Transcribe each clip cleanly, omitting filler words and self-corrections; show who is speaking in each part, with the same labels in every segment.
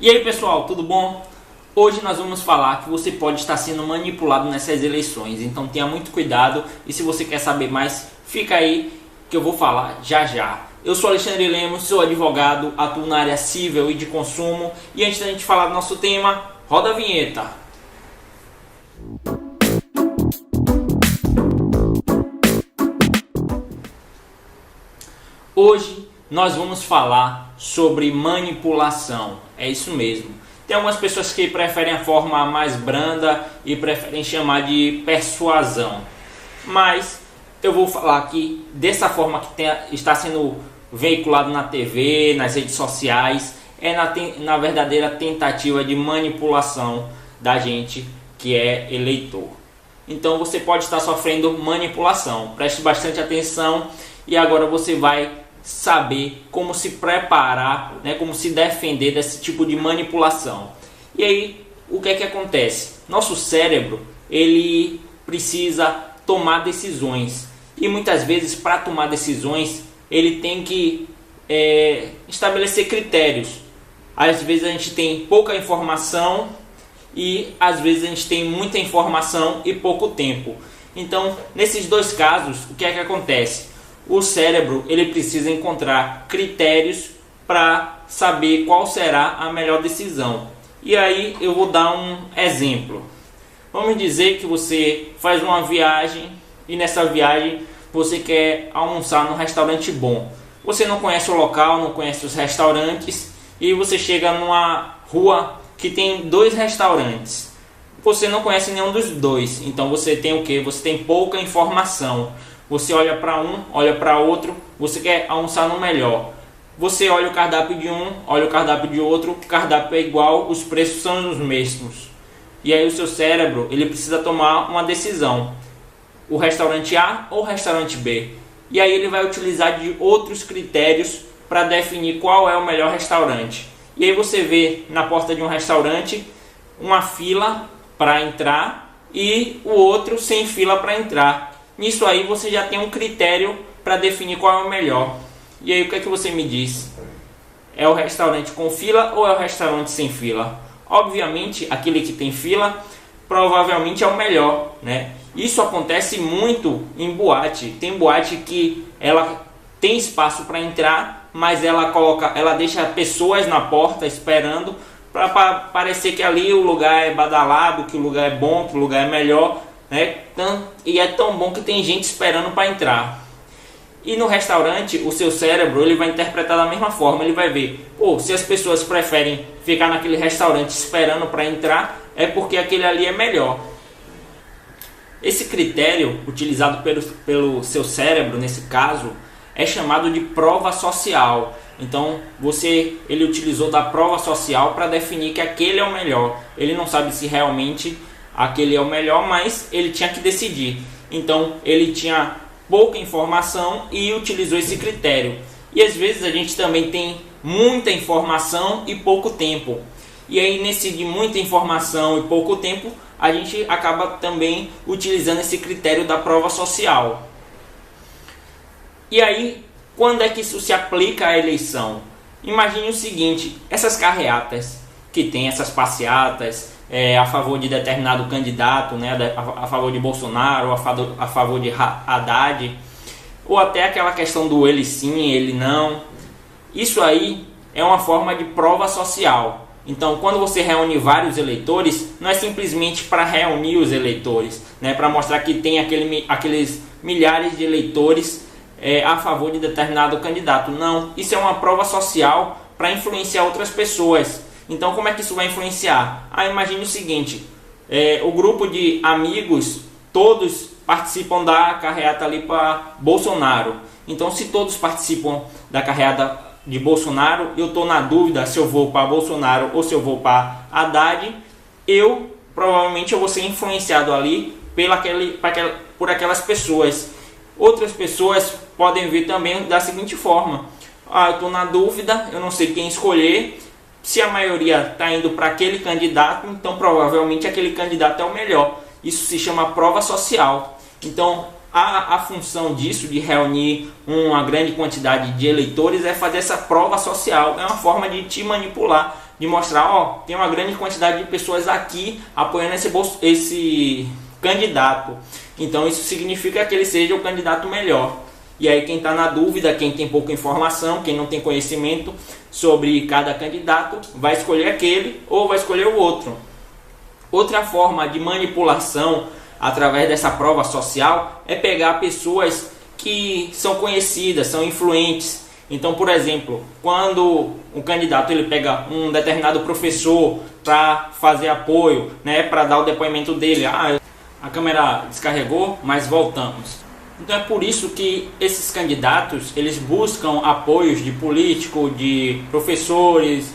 Speaker 1: E aí pessoal, tudo bom? Hoje nós vamos falar que você pode estar sendo manipulado nessas eleições, então tenha muito cuidado e se você quer saber mais, fica aí que eu vou falar já já. Eu sou Alexandre Lemos, sou advogado, atuo na área civil e de consumo e antes da gente falar do nosso tema, roda a vinheta. Hoje nós vamos falar sobre manipulação, é isso mesmo. Tem algumas pessoas que preferem a forma mais branda e preferem chamar de persuasão. Mas eu vou falar aqui dessa forma que está sendo veiculado na TV, nas redes sociais, na verdadeira tentativa de manipulação da gente que é eleitor. Então você pode estar sofrendo manipulação, preste bastante atenção e agora você vai saber como se preparar, como se defender desse tipo de manipulação. E aí, o que é que acontece? Nosso cérebro, ele precisa tomar decisões. E muitas vezes, para tomar decisões, ele tem que estabelecer critérios. Às vezes a gente tem pouca informação e às vezes a gente tem muita informação e pouco tempo. Então, nesses dois casos, o que é que acontece? O cérebro ele precisa encontrar critérios para saber qual será a melhor decisão. E aí eu vou dar um exemplo. Vamos dizer que você faz uma viagem e nessa viagem você quer almoçar num restaurante bom. Você não conhece o local, não conhece os restaurantes e você chega numa rua que tem 2 restaurantes. Você não conhece nenhum dos dois, então você tem o quê? Você tem pouca informação. Você olha para um, olha para outro, você quer almoçar no melhor. Você olha o cardápio de um, olha o cardápio de outro, o cardápio é igual, os preços são os mesmos. E aí o seu cérebro, ele precisa tomar uma decisão. O restaurante A ou o restaurante B. E aí ele vai utilizar de outros critérios para definir qual é o melhor restaurante. E aí você vê na porta de um restaurante uma fila para entrar e o outro sem fila para entrar. Nisso aí você já tem um critério para definir qual é o melhor. E aí o que é que você me diz? É o restaurante com fila ou é o restaurante sem fila? Obviamente aquele que tem fila provavelmente é o melhor, né? Isso acontece muito em boate. Tem boate que ela tem espaço para entrar, mas ela deixa pessoas na porta esperando para parecer que ali o lugar é badalado, que o lugar é bom, que o lugar é melhor. E é tão bom que tem gente esperando para entrar. E no restaurante o seu cérebro ele vai interpretar da mesma forma. Ele vai ver, se as pessoas preferem ficar naquele restaurante esperando para entrar, é porque aquele ali é melhor. Esse critério utilizado pelo seu cérebro nesse caso é chamado de prova social. Então ele utilizou da prova social para definir que aquele é o melhor. Ele não sabe se realmente aquele é o melhor, mas ele tinha que decidir. Então ele tinha pouca informação e utilizou esse critério. E às vezes a gente também tem muita informação e pouco tempo. E aí nesse de muita informação e pouco tempo, a gente acaba também utilizando esse critério da prova social. E aí, quando é que isso se aplica à eleição? Imagine o seguinte, essas carreatas que tem, essas passeatas, a favor de determinado candidato, a favor de Bolsonaro, a favor de Haddad, ou até aquela questão do ele sim, ele não. Isso aí é uma forma de prova social. Então, quando você reúne vários eleitores, não é simplesmente para reunir os eleitores, para mostrar que tem aqueles milhares de eleitores a favor de determinado candidato. Não, isso é uma prova social para influenciar outras pessoas. Então, como é que isso vai influenciar? Imagine o seguinte, o grupo de amigos, todos participam da carreata ali para Bolsonaro. Então, se todos participam da carreata de Bolsonaro, eu estou na dúvida se eu vou para Bolsonaro ou se eu vou para Haddad, provavelmente eu vou ser influenciado ali por aquelas pessoas. Outras pessoas podem ver também da seguinte forma, eu estou na dúvida, eu não sei quem escolher. Se a maioria está indo para aquele candidato, então provavelmente aquele candidato é o melhor. Isso se chama prova social. Então a função disso, de reunir uma grande quantidade de eleitores, é fazer essa prova social. É uma forma de te manipular de mostrar, ó, tem uma grande quantidade de pessoas aqui apoiando esse candidato. Então isso significa que ele seja o candidato melhor. E aí quem está na dúvida, quem tem pouca informação, quem não tem conhecimento sobre cada candidato, vai escolher aquele ou vai escolher o outro. Outra forma de manipulação através dessa prova social é pegar pessoas que são conhecidas, são influentes. Então, por exemplo, quando o candidato ele pega um determinado professor para fazer apoio, né, para dar o depoimento dele, a câmera descarregou, mas voltamos. Então é por isso que esses candidatos eles buscam apoios de políticos, de professores,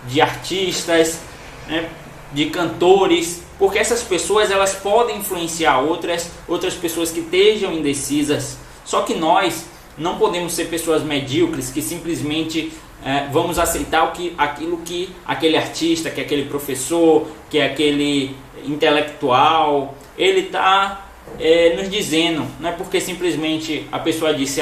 Speaker 1: de artistas, né, de cantores, porque essas pessoas elas podem influenciar outras pessoas que estejam indecisas. Só que nós não podemos ser pessoas medíocres que simplesmente vamos aceitar aquilo que aquele artista, que aquele professor, que aquele intelectual, ele está nos dizendo. Não é porque simplesmente a pessoa disse,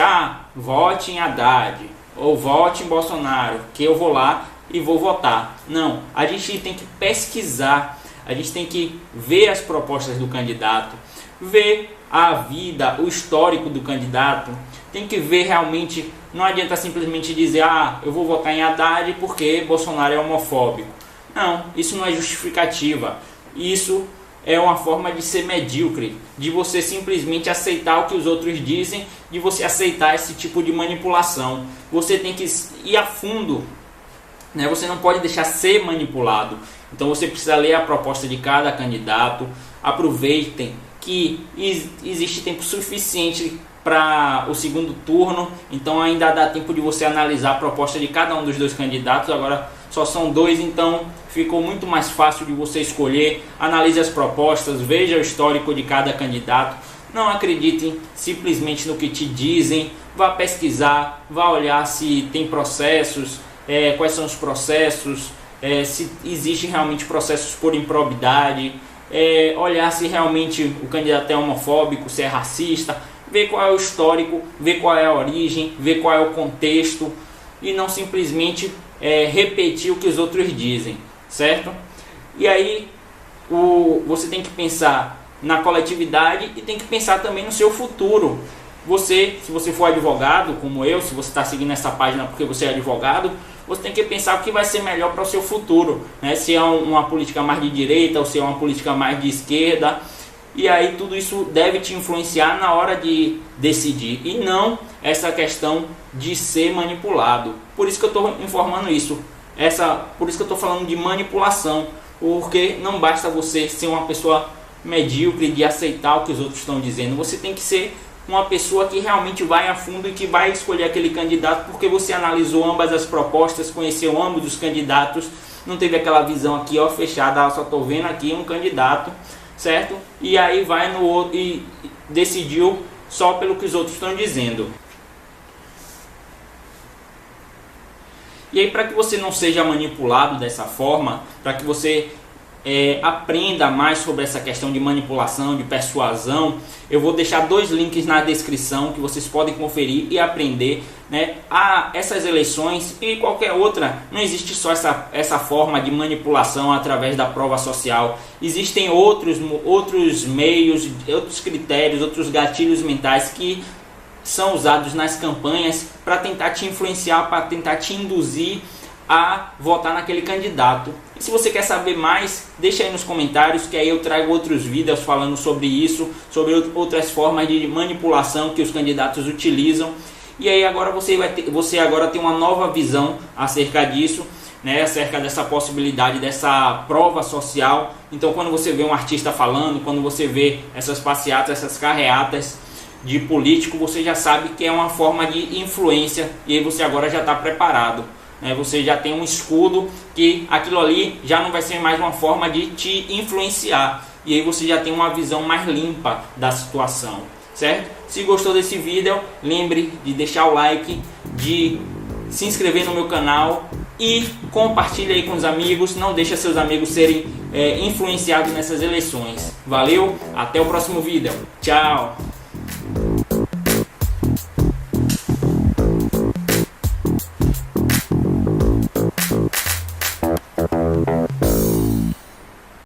Speaker 1: vote em Haddad ou vote em Bolsonaro, que eu vou lá e vou votar. Não, a gente tem que pesquisar, a gente tem que ver as propostas do candidato, ver a vida, o histórico do candidato, tem que ver realmente. Não adianta simplesmente dizer, eu vou votar em Haddad porque Bolsonaro é homofóbico. Não, isso não é justificativa. Isso é uma forma de ser medíocre, de você simplesmente aceitar o que os outros dizem, de você aceitar esse tipo de manipulação. Você tem que ir a fundo, né? Você não pode deixar ser manipulado. Então você precisa ler a proposta de cada candidato. Aproveitem que existe tempo suficiente para o segundo turno, então ainda dá tempo de você analisar a proposta de cada um dos dois candidatos. Agora só são dois, então ficou muito mais fácil de você escolher. Analise as propostas, veja o histórico de cada candidato. Não acreditem simplesmente no que te dizem, vá pesquisar, vá olhar se tem processos, quais são os processos, se existem realmente processos por improbidade, olhar se realmente o candidato é homofóbico, se é racista, ver qual é o histórico, ver qual é a origem, ver qual é o contexto e não simplesmente repetir o que os outros dizem, certo? E aí você tem que pensar na coletividade e tem que pensar também no seu futuro. Se você for advogado, como eu, se você está seguindo essa página porque você é advogado, você tem que pensar o que vai ser melhor para o seu futuro, né? Se é uma política mais de direita ou se é uma política mais de esquerda. E aí tudo isso deve te influenciar na hora de decidir, e não essa questão de ser manipulado. Por isso que eu estou informando isso, por isso que eu estou falando de manipulação, porque não basta você ser uma pessoa medíocre de aceitar o que os outros estão dizendo. Você tem que ser uma pessoa que realmente vai a fundo e que vai escolher aquele candidato porque você analisou ambas as propostas, conheceu ambos os candidatos, não teve aquela visão aqui fechada, só estou vendo aqui um candidato, certo? E aí vai no outro e decidiu só pelo que os outros estão dizendo. E aí, para que você não seja manipulado dessa forma, para que você aprenda mais sobre essa questão de manipulação, de persuasão, eu vou deixar 2 links na descrição que vocês podem conferir e aprender, né? Essas eleições e qualquer outra, não existe só essa forma de manipulação através da prova social. Existem outros meios, outros critérios, outros gatilhos mentais que são usados nas campanhas para tentar te influenciar, para tentar te induzir a votar naquele candidato. E se você quer saber mais, deixa aí nos comentários, que aí eu trago outros vídeos falando sobre isso, sobre outras formas de manipulação que os candidatos utilizam. E aí agora você agora tem uma nova visão acerca disso, né, acerca dessa possibilidade dessa prova social. Então quando você vê um artista falando, quando você vê essas passeatas, essas carreatas de político, você já sabe que é uma forma de influência, e aí você agora já está preparado. Você já tem um escudo que aquilo ali já não vai ser mais uma forma de te influenciar, e aí você já tem uma visão mais limpa da situação, certo? Se gostou desse vídeo, lembre de deixar o like, de se inscrever no meu canal e compartilhe aí com os amigos. Não deixe seus amigos serem influenciados nessas eleições. Valeu, até o próximo vídeo, tchau!